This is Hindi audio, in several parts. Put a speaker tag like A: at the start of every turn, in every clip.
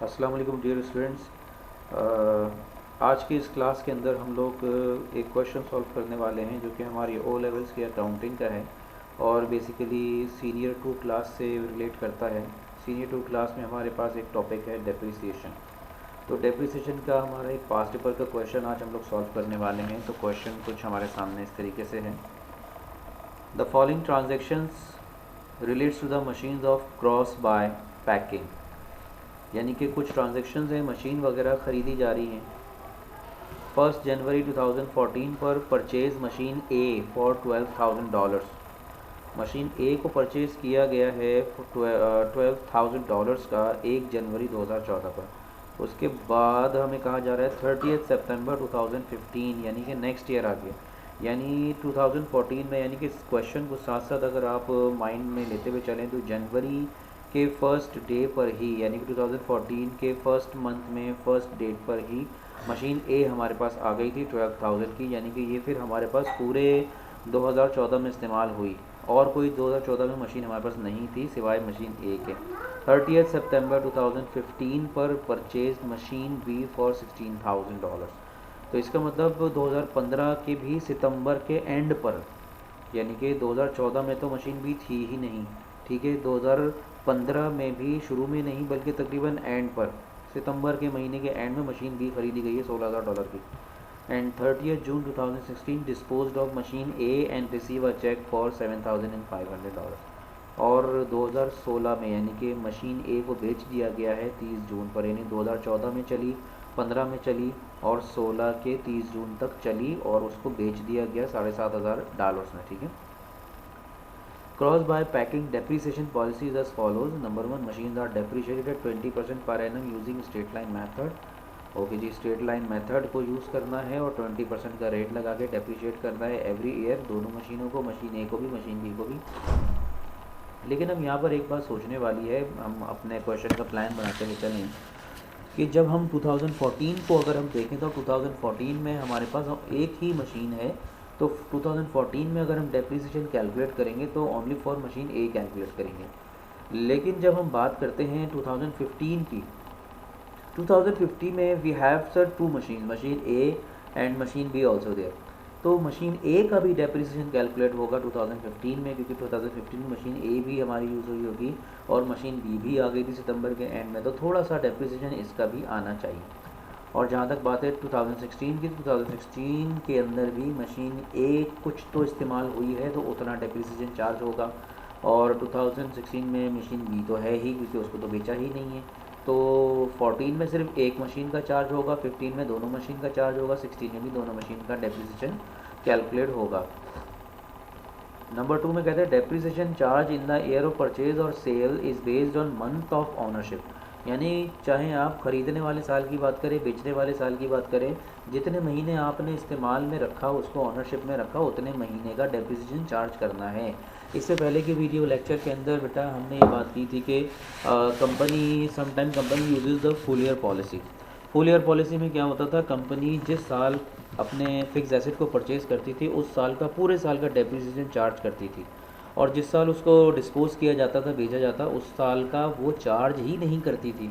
A: अस्सलाम वालेकुम डियर स्टूडेंट्स। आज की इस क्लास के अंदर हम लोग एक क्वेश्चन सॉल्व करने वाले हैं जो कि हमारी ओ लेवल्स की अकाउंटिंग का है और बेसिकली सीनियर 2 क्लास से रिलेट करता है। सीनियर 2 क्लास में हमारे पास एक टॉपिक है डेप्रिसिएशन। तो डेप्रिसिएशन का हमारा एक पास्ट पेपर का क्वेश्चन आज हम लोग सॉल्व करने वाले हैं। तो क्वेश्चन कुछ हमारे सामने इस तरीके से है। The following transactions relates to the machines of cross by packing, यानी कि कुछ ट्रांजेक्शन्स हैं, मशीन वगैरह ख़रीदी जा रही हैं। 1 जनवरी 2014 पर purchase machine A for $12,000। Machine A को परचेज़ किया गया है $12,000 का 1 जनवरी 2014 पर। उसके बाद हमें कहा जा रहा है 30 सितंबर 2015, यानी कि नेक्स्ट ईयर आ गया, यानी 2014 में। यानी कि इस क्वेश्चन को साथ साथ अगर आप माइंड में लेते हुए चलें तो जनवरी के फर्स्ट डे पर ही, यानी कि 2014 के फर्स्ट मंथ में फर्स्ट डेट पर ही मशीन ए हमारे पास आ गई थी 12,000 की, यानी कि ये फिर हमारे पास पूरे 2014 में इस्तेमाल हुई और कोई 2014 में मशीन हमारे पास नहीं थी सिवाय मशीन ए के। 30 सितंबर 2015 पर परचेज मशीन बी फॉर $16,000। तो इसका मतलब 2015 के भी सितंबर के एंड पर, यानी कि 2014 में तो मशीन बी थी ही नहीं, ठीक है, 2015 में भी शुरू में नहीं बल्कि तकरीबन एंड पर, सितंबर के महीने के एंड में मशीन बी खरीदी गई है $16,000 की। And 30 June 2016 disposed of machine A and receive a cheque for $7,500। और 2016 में यानी कि मशीन ए को बेच दिया गया है 30 जून पर, यानी 2014 में चली, 15 में चली और 16 के 30 जून तक चली और उसको बेच दिया गया $7,500 में, ठीक है। Cross by packing depreciation policy is as follows. Number 1, machines are depreciated at 20% per annum using straight line method. Okay जी, स्ट्रेट लाइन मेथड को यूज़ करना है और 20% का रेट लगा के डेप्रिशिएट करना है एवरी ईयर, दोनों मशीनों को, मशीन ए को भी मशीन बी को भी। लेकिन अब यहाँ पर एक बात सोचने वाली है, हम अपने क्वेश्चन का प्लान बनाते हुए चलें कि जब हम 2014 को अगर हम देखें तो 2014 में हमारे पास एक ही मशीन है, तो 2014 में अगर हम डेप्रिसिएशन कैलकुलेट करेंगे तो only for machine A calculate करेंगे। लेकिन जब हम बात करते हैं 2015 की, 2015 में we have sir 2 machine, machine A and machine B also there. तो मशीन ए का भी डेप्रिसिएशन कैलकुलेट होगा 2015 में, क्योंकि 2015 में मशीन ए भी हमारी यूज़ हुई होगी और मशीन बी भी आ गई थी सितंबर के एंड में, तो थोड़ा सा डेप्रिसिएशन इसका भी आना चाहिए। और जहाँ तक बात है 2016 की, 2016 के अंदर भी मशीन ए कुछ तो इस्तेमाल हुई है तो उतना डेप्रिसिएशन चार्ज होगा, और 2016 में मशीन बी तो है ही क्योंकि उसको तो बेचा ही नहीं है, तो 14 में सिर्फ एक मशीन का चार्ज होगा, 15 में दोनों मशीन का चार्ज होगा, 16 में भी दोनों मशीन का डेप्रिसिएशन कैलकुलेट होगा। नंबर 2 में कहते हैं depreciation charge in the year of purchase और sale is based on month of ownership, यानी चाहे आप ख़रीदने वाले साल की बात करें, बेचने वाले साल की बात करें, जितने महीने आपने इस्तेमाल में रखा, उसको ऑनरशिप में रखा, उतने महीने का डेप्रिसिएशन चार्ज करना है। इससे पहले के वीडियो लेक्चर के अंदर बेटा हमने ये बात की थी कि company sometime company uses the full year policy. Full year policy में क्या होता था, कंपनी जिस साल अपने फिक्स एसेट को परचेज़ करती थी उस साल का, पूरे साल का डेप्रिसिएशन चार्ज करती थी, और जिस साल उसको डिस्पोज किया जाता था, बेचा जाता, उस साल का वो चार्ज ही नहीं करती थी।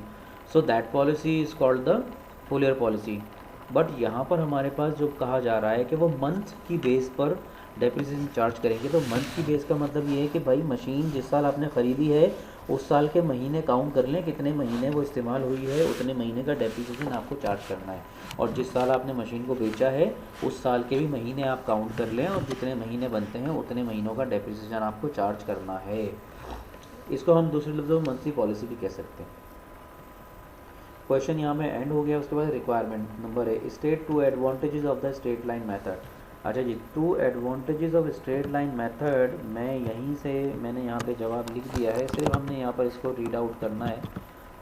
A: So that policy is called the full year policy. But यहाँ पर हमारे पास जो कहा जा रहा है कि वो मंथ की बेस पर डेप्रिसिएशन चार्ज करेंगे। तो मंथ की बेस का मतलब ये है कि भाई मशीन जिस साल आपने ख़रीदी है उस साल के महीने काउंट कर लें, कितने महीने वो इस्तेमाल हुई है, उतने महीने का डेप्रिसिएशन आपको चार्ज करना है। और जिस साल आपने मशीन को बेचा है उस साल के भी महीने आप काउंट कर लें और जितने महीने बनते हैं उतने महीनों का डेप्रिसिएशन आपको चार्ज करना है। इसको हम दूसरे लफ्ज़ों में मंथली पॉलिसी भी कह सकते हैं। क्वेश्चन यहाँ में एंड हो गया। उसके बाद रिक्वायरमेंट नंबर है, state 2 advantages of the straight line method. अच्छा जी, 2 advantages of straight line method, मैं यहीं से मैंने यहाँ पे जवाब लिख दिया है, सिर्फ हमने यहाँ पर इसको रीड आउट करना है।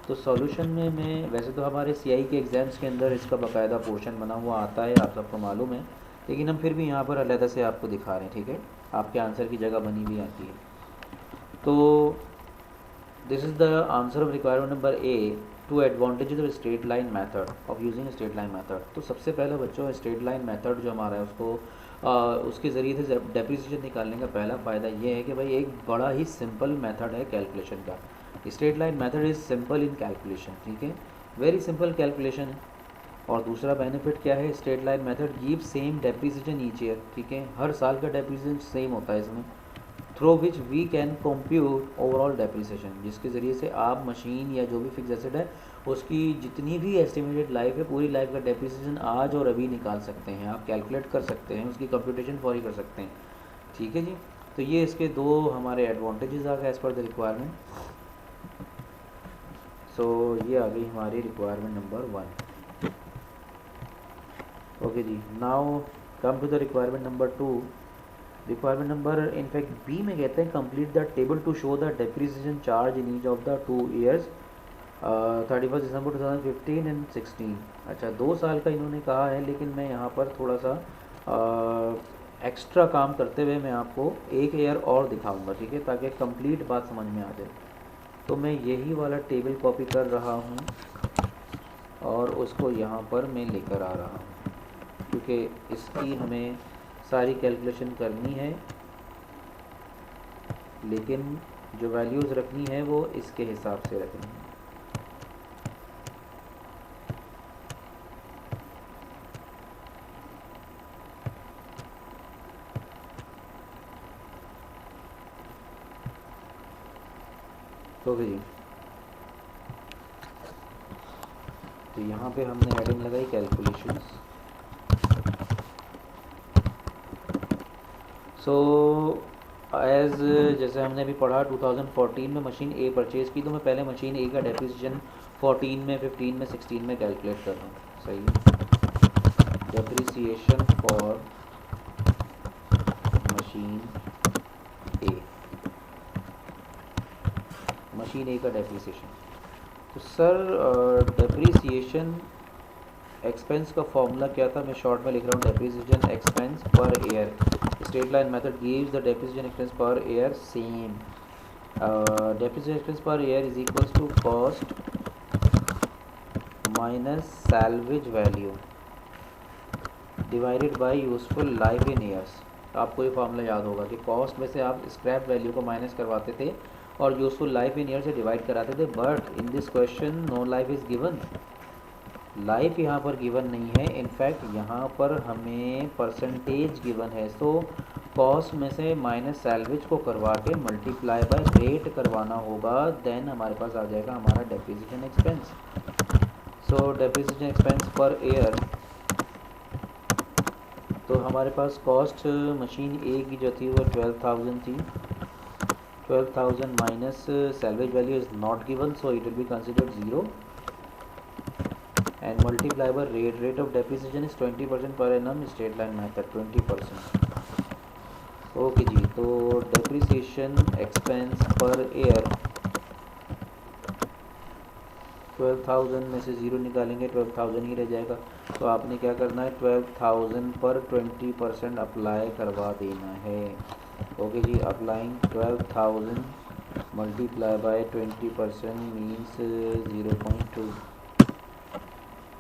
A: तो सॉल्यूशन में मैं, वैसे तो हमारे सीआई के एग्ज़ाम्स के अंदर इसका बाकायदा पोर्शन बना हुआ आता है, आप सबको मालूम है, लेकिन हम फिर भी यहाँ पर अलग से आपको दिखा रहे हैं, ठीक है, आपके आंसर की जगह बनी हुई आती है। तो this is the answer of requirement number A, 2 advantages of straight line method of using straight line method. तो सबसे पहले बच्चों स्ट्रेट लाइन मेथड जो हमारा है उसको उसके ज़रिए से डेप्रिसिएशन निकालने का पहला फ़ायदा ये है कि भाई एक बड़ा ही सिंपल मेथड है कैलकुलेशन का। Straight line method is simple in calculation, ठीक है, वेरी सिंपल कैलकुलेशन है। और दूसरा बेनिफिट क्या है, straight line method give same depreciation each year, ठीक है, हर साल का डेप्रिसिएशन सेम होता है इसमें, through which we can compute overall depreciation, जिसके ज़रिए से आप मशीन या जो भी फिक्स एसेट है उसकी जितनी भी एस्टिमेटेड लाइफ है, पूरी लाइफ का डेप्रिसिएशन आज और अभी निकाल सकते हैं, आप कैलकुलेट कर सकते हैं, उसकी कंप्यूटेशन फौरी कर सकते हैं, ठीक है जी। तो ये इसके दो हमारे एडवांटेजेस आ गए एज़ पर द रिक्वायरमेंट। सो ये आ गई हमारी रिक्वायरमेंट नंबर 1। ओके जी, now come to the requirement number 2। Requirement number in fact B में कहते हैं complete the table to show the depreciation charge in each of the 2 years 31 December 2015 and 16। अच्छा, 2 साल का इन्होंने कहा है, लेकिन मैं यहाँ पर थोड़ा सा एक्स्ट्रा काम करते हुए मैं आपको एक ईयर और दिखाऊंगा, ठीक है, ताकि कंप्लीट बात समझ में आ जाए। तो मैं यही वाला टेबल कॉपी कर रहा हूँ और उसको यहाँ पर मैं लेकर आ रहा हूँ, क्योंकि इसकी हमें सारी कैलकुलेशन करनी है, लेकिन जो वैल्यूज़ रखनी है वो इसके हिसाब से रखनी है। तो जी, तो यहाँ पे हमने हेडिंग लगाई कैलकुलेशंस। सो एज जैसे हमने अभी पढ़ा 2014 में मशीन ए परचेज़ की, तो मैं पहले मशीन ए का डेप्रिसिएशन 14 में, 15 में, 16 में कैलकुलेट कर रहा हूँ, सही है। Depreciation for machine A, machine A का डेप्रिसिएशन। तो सर डेप्रिसिएशन एक्सपेंस का फॉर्मूला क्या था, मैं शॉर्ट में लिख रहा हूँ, depreciation expense per year, straight line method gives the depreciation expense per year same, depreciation expense per year is equals to cost minus salvage value divided by useful life in years. आपको ये फॉर्मूला याद होगा कि कॉस्ट में से आप स्क्रैप वैल्यू को माइनस करवाते थे और यूजफुल लाइफ इन ईयर से डिवाइड कराते थे, but in this question no life is given, life यहाँ पर गिवन नहीं है, इनफैक्ट यहाँ पर हमें परसेंटेज गिवन है। सो कॉस्ट में से माइनस सैलवेज को करवा के मल्टीप्लाई बाय रेट करवाना होगा, देन हमारे पास आ जाएगा हमारा डेप्रिसिएशन एक्सपेंस। सो डेप्रिसिएशन एक्सपेंस पर ईयर, तो हमारे पास कॉस्ट मशीन ए की जो थी वो 12,000 थी, 12,000 minus salvage value is not given, so it will be considered 0 and multiply by rate of depreciation is 20% per annum, straight line method 20%। Okay जी, तो डेप्रिसिएशन एक्सपेंस पर ईयर 12,000 में से 0 निकालेंगे, 12,000 ही रह जाएगा। तो आपने क्या करना है, 12,000 पर 20% अप्लाई करवा देना है। ओके जी, applying 12,000 multiply by 20% means 0.2,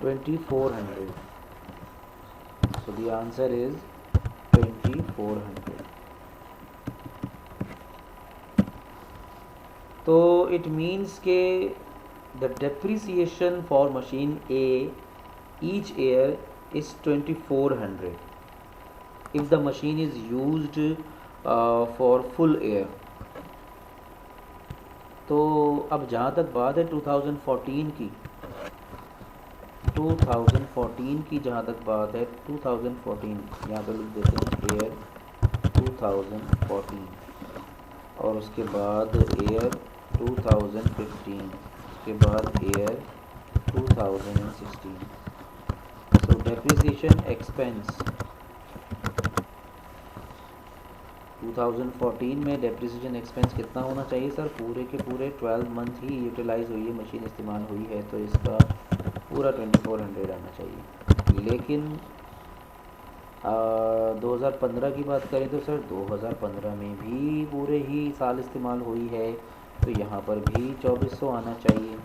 A: 2400। So the answer is 2400। तो it means के the depreciation for machine A each year is 2400 if the machine is used for full year। तो अब जहाँ तक बात है 2014 की, 2014 की जहाँ तक बात है, 2014 यहाँ पे लिख देते हैं ईयर 2014, और उसके बाद ईयर 2015, उसके बाद ईयर 2016। सो डेप्रिसिएशन एक्सपेंस 2014 में डेप्रिसिएशन एक्सपेंस कितना होना चाहिए सर, पूरे के पूरे 12 मंथ ही यूटिलाइज हुई है, मशीन इस्तेमाल हुई है, तो इसका पूरा 2400 आना चाहिए। लेकिन 2015 की बात करें तो सर 2015 में भी पूरे ही साल इस्तेमाल हुई है, तो यहाँ पर भी 2400 आना चाहिए।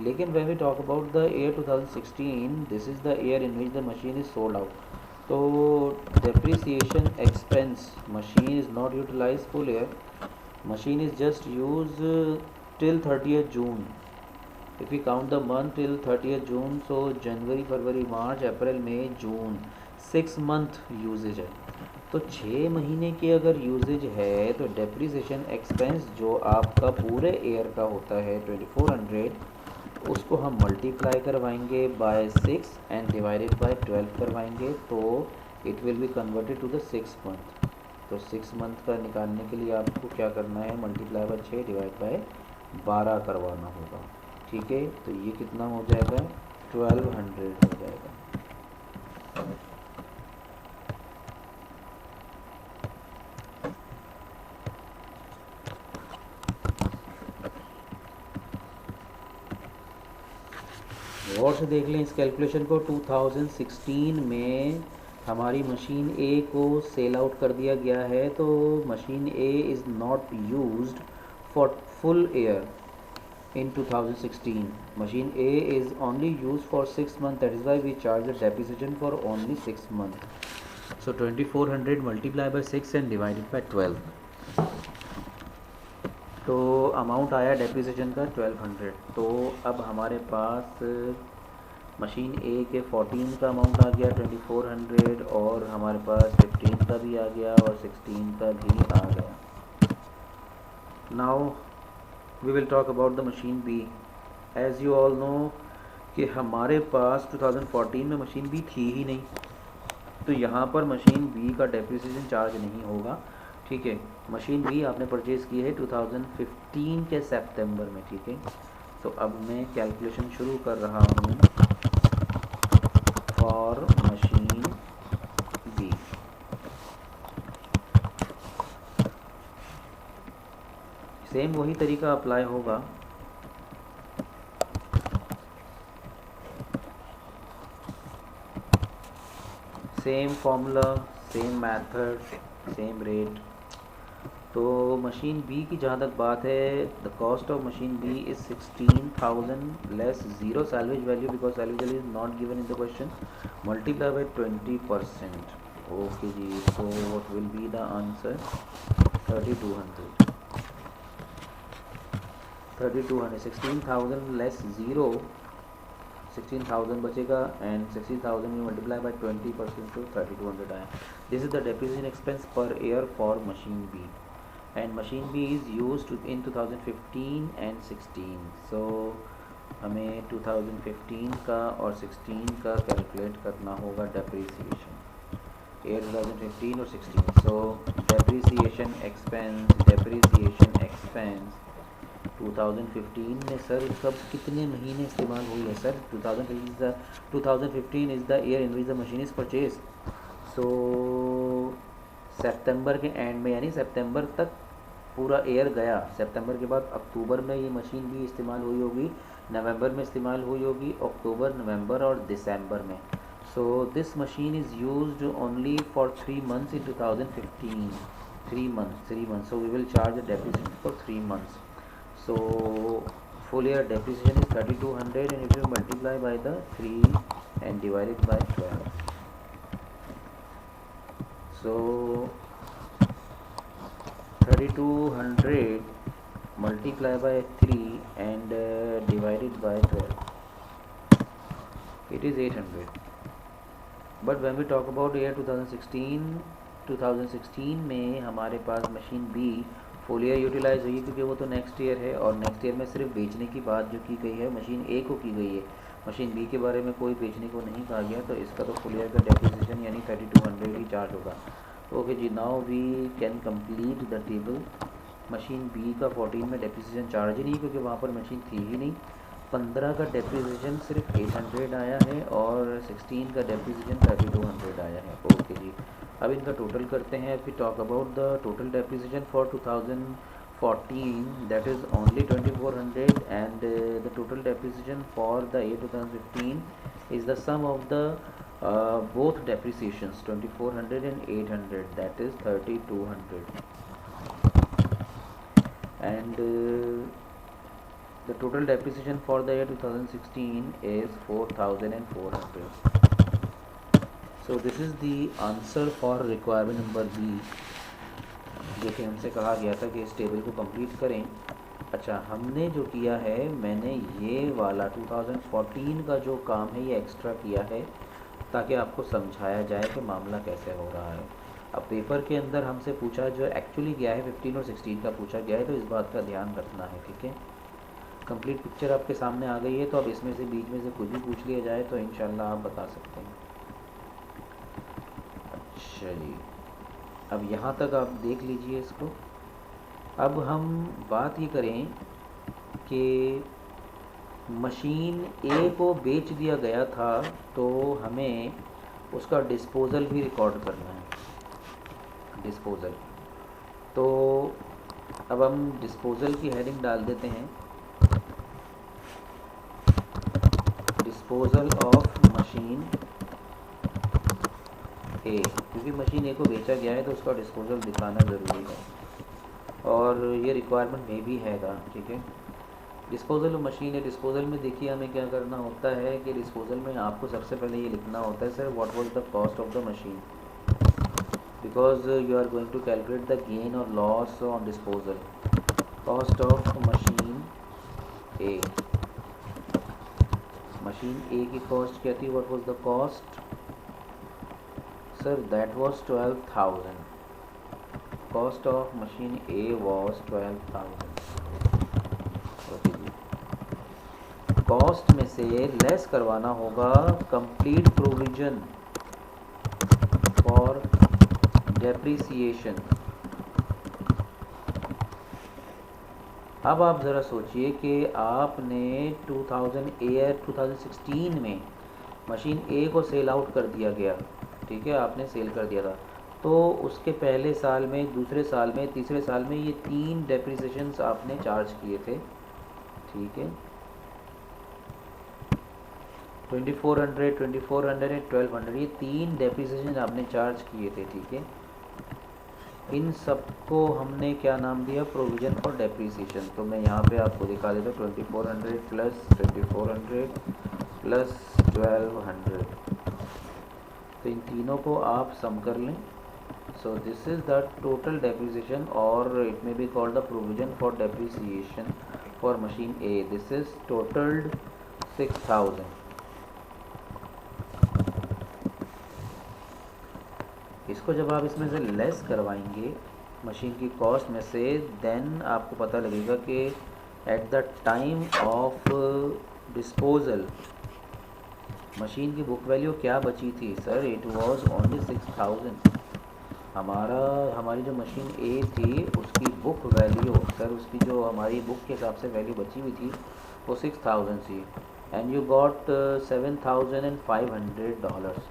A: लेकिन when we talk about the year 2016, this is the year in which the machine is sold out। तो depreciation expense, machine is not utilized full year, machine is just used till 30th June, if you count the month till 30th June, so January, February, March, April, May, June, 6 month uses है। तो 6 महीने की अगर यूजेज है तो डेप्रिसिएशन एक्सपेंस जो आपका पूरे ईयर का होता है 2400, उसको हम मल्टीप्लाई करवाएंगे बाय 6 एंड डिवाइडेड बाय 12 करवाएंगे, तो it will be converted to the 6 month. तो 6 मंथ का निकालने के लिए आपको क्या करना है, मल्टीप्लाई बाय 6 डिवाइड बाय 12 करवाना होगा। ठीक है, तो ये कितना हो जाएगा, 1200 हो जाएगा। गौर से देख लें इस कैलकुलेशन को। 2016 में हमारी मशीन ए को सेल आउट कर दिया गया है, तो machine A is not used for full year in 2016. Machine A is only used for 6 months, that is why we charge the depreciation for only 6 months. So 2400 multiplied by 6 and divided by 12, तो अमाउंट आया डेप्रिसिएशन का 1200। तो अब हमारे पास मशीन ए के 14 का अमाउंट आ गया 2400, और हमारे पास 15 का भी आ गया और 16 का भी आ गया। Now we will talk about the machine B. As you all know कि हमारे पास 2014 में मशीन बी थी ही नहीं, तो यहाँ पर मशीन बी का डेप्रिसिएशन चार्ज नहीं होगा। ठीक है, मशीन बी आपने परचेज़ की है 2015 के सितंबर में। ठीक है, तो अब मैं कैलकुलेशन शुरू कर रहा हूँ फॉर मशीन बी। सेम वही तरीका अप्लाई होगा। Same formula, same method, same rate. तो मशीन बी की जहाँ तक बात है, the cost of machine B is 16,000 less zero salvage value, because salvage value is not given in the question, multiply by 20%। Okay जी, so what will be the answer, 3200। 16,000 less zero, 16,000 बचेगा एंड 16,000 में मल्टीप्लाई बाय 20% तो 3200 आया। This is the depreciation expense per year for machine B, and machine B is used in 2015 and 16। So हमें 2015 का और 16 का कैलकुलेट करना होगा डेप्रिसिएशन, ईयर 2015 और 16। सो डेप्रिसिएशन एक्सपेंस 2015 में सर कब कितने महीने इस्तेमाल हुई है sir? 2015 is the year in which the machine is purchase. So सितंबर के एंड में, यानी सितंबर तक पूरा ईयर गया। सितंबर के बाद अक्टूबर में ये मशीन भी इस्तेमाल हुई होगी, नवंबर में इस्तेमाल हुई होगी, अक्टूबर, नवंबर और दिसंबर में। So this machine is used only for 3 months in 2015। 3 months, so we will charge the depreciation for 3 months. So full year depreciation is 3200, and if you multiply by the 3 and divide it by 12, so 3200 multiply by 3 and divided by 12, it is 800. But when we talk about year 2016 में हमारे पास machine B full year utilize हुई, क्योंकि वो तो नेक्स्ट ईयर है, और नेक्स्ट ईयर में सिर्फ बेचने की बात जो की गई है मशीन ए को की गई है, मशीन बी के बारे में कोई बेचने को नहीं कहा गया, तो इसका तो फुल ईयर का डेप्रिसिएशन यानी 3200 ही चार्ज होगा। ओके जी, now we can complete the table. Machine B का 14 में डेप्रिसिएशन चार्ज ही नहीं, क्योंकि वहाँ पर मशीन थी ही नहीं। 15 का डेप्रिसिएशन सिर्फ 800 आया है, और 16 का डेप्रिसिएशन 3200 आया है। ओके जी, अब इनका टोटल करते हैं। We talk about the total depreciation for 2014, that is only 2400, and the total depreciation for the year 2015 is the sum of the both depreciations 2400 and 800, that is 3200, and the total depreciation for the year 2016 is 4400. So this is the answer for requirement number B, जो कि हमसे कहा गया था कि इस टेबल को कंप्लीट करें अच्छा, हमने जो किया है, मैंने ये वाला 2014 का जो काम है ये एक्स्ट्रा किया है ताकि आपको समझाया जाए कि मामला कैसे हो रहा है। अब पेपर के अंदर हमसे पूछा जो एक्चुअली गया है 15 और 16 का पूछा गया है, तो इस बात का ध्यान रखना है, ठीक है। कंप्लीट पिक्चर आपके सामने आ गई है, तो अब इसमें से बीच में से कुछ भी पूछ लिया जाए तो इंशाल्लाह आप बता सकते हैं। अच्छा जी, अब यहाँ तक आप देख लीजिए इसको। अब हम बात ये करें कि मशीन ए को बेच दिया गया था, तो हमें उसका डिस्पोज़ल भी रिकॉर्ड करना है। डिस्पोज़ल, तो अब हम डिस्पोज़ल की हेडिंग डाल देते हैं, डिस्पोज़ल ऑफ मशीन ए, क्योंकि मशीन ए को बेचा गया है तो उसका डिस्पोज़ल दिखाना ज़रूरी है और ये रिक्वायरमेंट में भी हैगा, ठीक है। डिस्पोज़ल मशीन है, डिस्पोज़ल में देखिए हमें क्या करना होता है कि डिस्पोज़ल में आपको सबसे पहले ये लिखना होता है sir what was the cost of the machine, because you are going to calculate the gain और loss on disposal. Cost of machine A, machine A की कॉस्ट क्या थी, what was the cost sir, that was 12,000। Cost of machine A was 12,000। Cost में से लेस करवाना होगा कंप्लीट प्रोविजन फॉर डेप्रिसिएशन। अब आप ज़रा सोचिए कि आपने 2016 में मशीन ए को सेल आउट कर दिया गया, ठीक है, आपने सेल कर दिया था, तो उसके पहले साल में, दूसरे साल में, तीसरे साल में ये 3 डेप्रिसिएशंस आपने चार्ज किए थे, ठीक है। 2400, 2400 एंड 1200, ये 3 डेप्रिसिएशन आपने चार्ज किए थे, ठीक है। इन सबको हमने क्या नाम दिया, प्रोविज़न फॉर डेप्रिसिएशन। तो मैं यहाँ पे आपको दिखा देता हूँ 2400 प्लस 2400 प्लस 1200, तो इन तीनों को आप सम कर लें। So this is the total depreciation, और it may be called the provision for depreciation for machine A. This is totalled 6000। इसको जब आप इसमें से लेस करवाएंगे मशीन की कॉस्ट में से, देन आपको पता लगेगा कि at the time of disposal machine की बुक वैल्यू क्या बची थी सर, इट वाज ओनली 6000। हमारी जो मशीन ए थी उसकी बुक वैल्यू सर, उसकी जो हमारी बुक के हिसाब से वैल्यू बची हुई थी वो 6000 थी, एंड यू गॉट $7,500।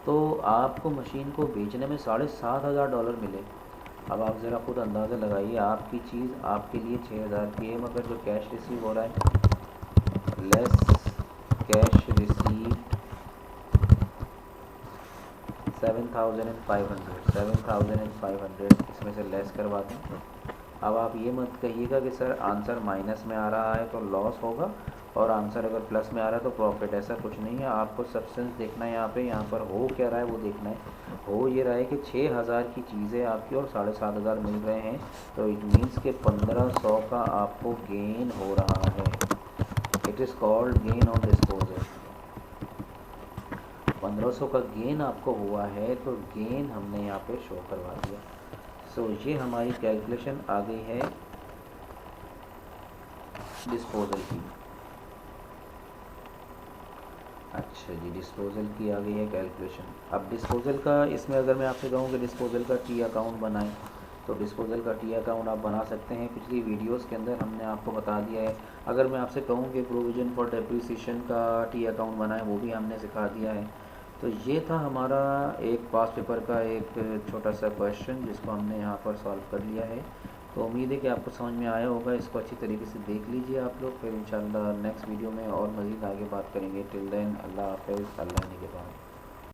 A: तो आपको मशीन को बेचने में $7,500 मिले। अब आप ज़रा खुद अंदाज़ा लगाइए, आपकी चीज़ आपके लिए 6000 की है, मगर जो कैश रिसीव हो रहा है लेस कैश रिसीव 7,500 इसमें से लेस करवा दें। अब आप ये मत कहिएगा कि सर आंसर माइनस में आ रहा है तो लॉस होगा और आंसर अगर प्लस में आ रहा है तो प्रॉफिट, ऐसा कुछ नहीं है। आपको सब्सटेंस देखना है, यहाँ पर हो क्या रहा है वो देखना है। हो ये रहा है कि 6000 की चीज़ें आपकी और 7,500 मिल रहे हैं, तो इट मीन्स के 1500 का आपको गेन हो रहा है। It is called gain on disposal. 1500 का गेन आपको हुआ है, तो गेन हमने यहाँ पे शो करवा दिया। सो ये हमारी कैलकुलेशन आ गई है डिस्पोजल की। अच्छा जी, डिस्पोजल की आ गई है कैलकुलेशन। अब डिस्पोजल का, इसमें अगर मैं आपसे कहूँ कि डिस्पोजल का टी अकाउंट बनाएं, तो डिस्पोजल का टी अकाउंट आप बना सकते हैं। पिछली वीडियोस के अंदर हमने आपको बता दिया है। अगर मैं आपसे कहूँ कि प्रोविज़न फॉर डेप्रिसिएशन का टी अकाउंट बनाएं, वो भी हमने सिखा दिया है। तो ये था हमारा एक पास पेपर का एक छोटा सा क्वेश्चन जिसको हमने यहाँ पर सॉल्व कर लिया है। तो उम्मीद है कि आपको समझ में आया होगा। इसको अच्छी तरीके से देख लीजिए आप लोग, फिर इंशाल्लाह नेक्स्ट वीडियो में और मज़ीद आगे बात करेंगे। टिल देन अल्लाह हाफ़िज़, अल्लाह निगहबान।